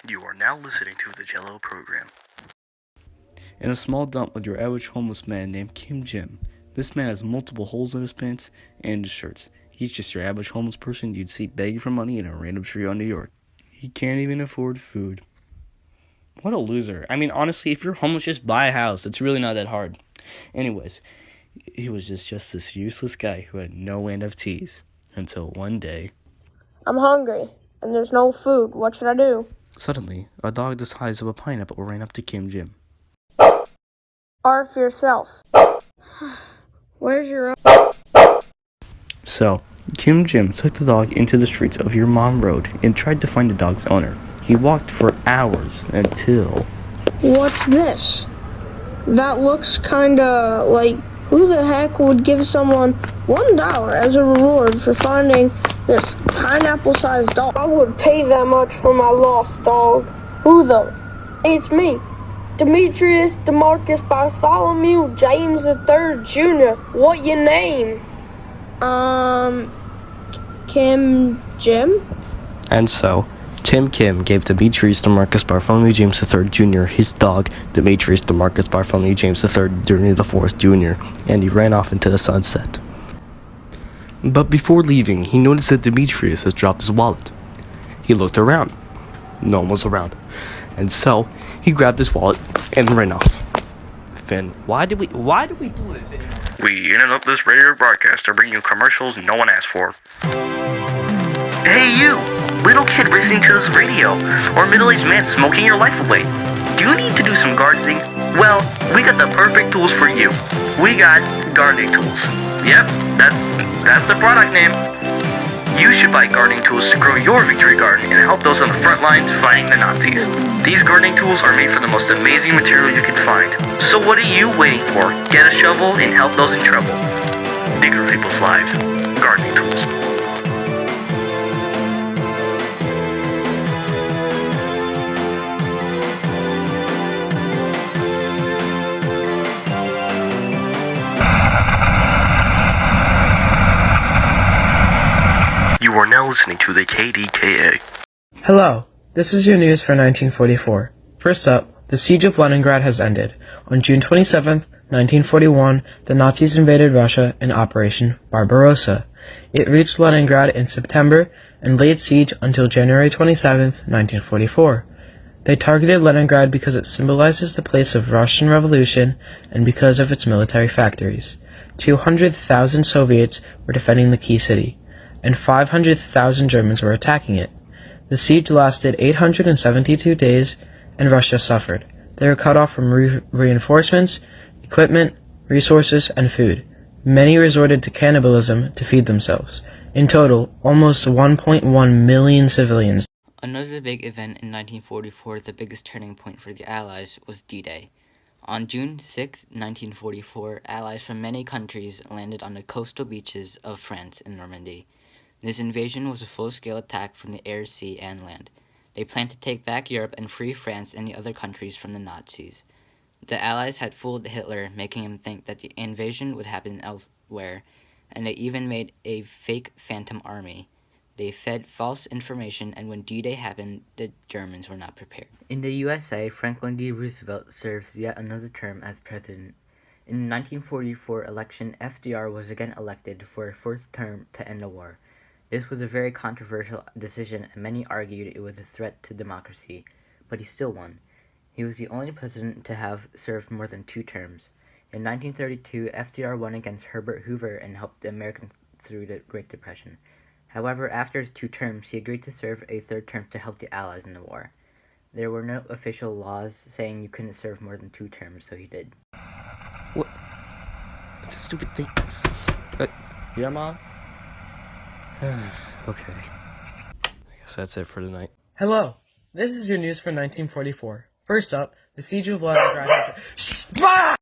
You are now listening to the Jello program. In a small dump with your average homeless man named Kim Jim. This man has multiple holes in his pants and his shirts. He's just your average homeless person you'd see begging for money in a random street on New York. He can't even afford food. What a loser. I mean, honestly, if you're homeless, just buy a house. It's really not that hard. Anyways, he was just this useless guy who had no NFTs. Until one day... I'm hungry, and there's no food. What should I do? Suddenly, a dog the size of a pineapple ran up to Kim Jim. Arf yourself. Where's your... So, Kim Jim took the dog into the streets of your mom road and tried to find the dog's owner. He walked for hours until... What's this? That looks kinda like... Who the heck would give someone $1 as a reward for finding this pineapple-sized dog? I would pay that much for my lost dog. Who though? It's me, Demetrius DeMarcus Bartholomew James III Jr. What your name? Kim Jim? And so, Tim Kim gave Demetrius DeMarcus Bartholomew James III Jr. his dog, Demetrius DeMarcus Bartholomew James III IV Jr., and he ran off into the sunset. But before leaving, he noticed that Demetrius had dropped his wallet. He looked around. No one was around. And so, he grabbed his wallet and ran off. Finn, why do we do this anymore? We interrupt this radio broadcast to bring you commercials no one asked for. Hey you! Little kid listening to this radio, or middle-aged man smoking your life away. Do you need to do some gardening? Well, we got the perfect tools for you. We got gardening tools. Yep, that's the product name. You should buy gardening tools to grow your victory garden and help those on the front lines fighting the Nazis. These gardening tools are made from the most amazing material you can find. So what are you waiting for? Get a shovel and help those in trouble. Bigger people's lives. Gardening tools. You are now listening to the KDKA. Hello, this is your news for 1944. First up, the siege of Leningrad has ended. On June 27, 1941, the Nazis invaded Russia in Operation Barbarossa. It reached Leningrad in September and laid siege until January 27, 1944. They targeted Leningrad because it symbolizes the place of Russian Revolution and because of its military factories. 200,000 Soviets were defending the key city, and 500,000 Germans were attacking it. The siege lasted 872 days, and Russia suffered. They were cut off from reinforcements, equipment, resources, and food. Many resorted to cannibalism to feed themselves. In total, almost 1.1 million civilians. Another big event in 1944, the biggest turning point for the Allies, was D-Day. On June 6, 1944, Allies from many countries landed on the coastal beaches of France and Normandy. This invasion was a full-scale attack from the air, sea, and land. They planned to take back Europe and free France and the other countries from the Nazis. The Allies had fooled Hitler, making him think that the invasion would happen elsewhere, and they even made a fake phantom army. They fed false information, and when D-Day happened, the Germans were not prepared. In the USA, Franklin D. Roosevelt serves yet another term as president. In the 1944 election, FDR was again elected for a fourth term to end the war. This was a very controversial decision, and many argued it was a threat to democracy, but he still won. He was the only president to have served more than 2 terms. In 1932, FDR won against Herbert Hoover and helped the Americans through the Great Depression. However, after his 2 terms, he agreed to serve a 3rd term to help the Allies in the war. There were no official laws saying you couldn't serve more than 2 terms, so he did. What? It's a stupid thing. Yeah, Mom? Okay. I guess that's it for tonight. Hello, this is your news for 1944. First up, the siege of Leningrad has...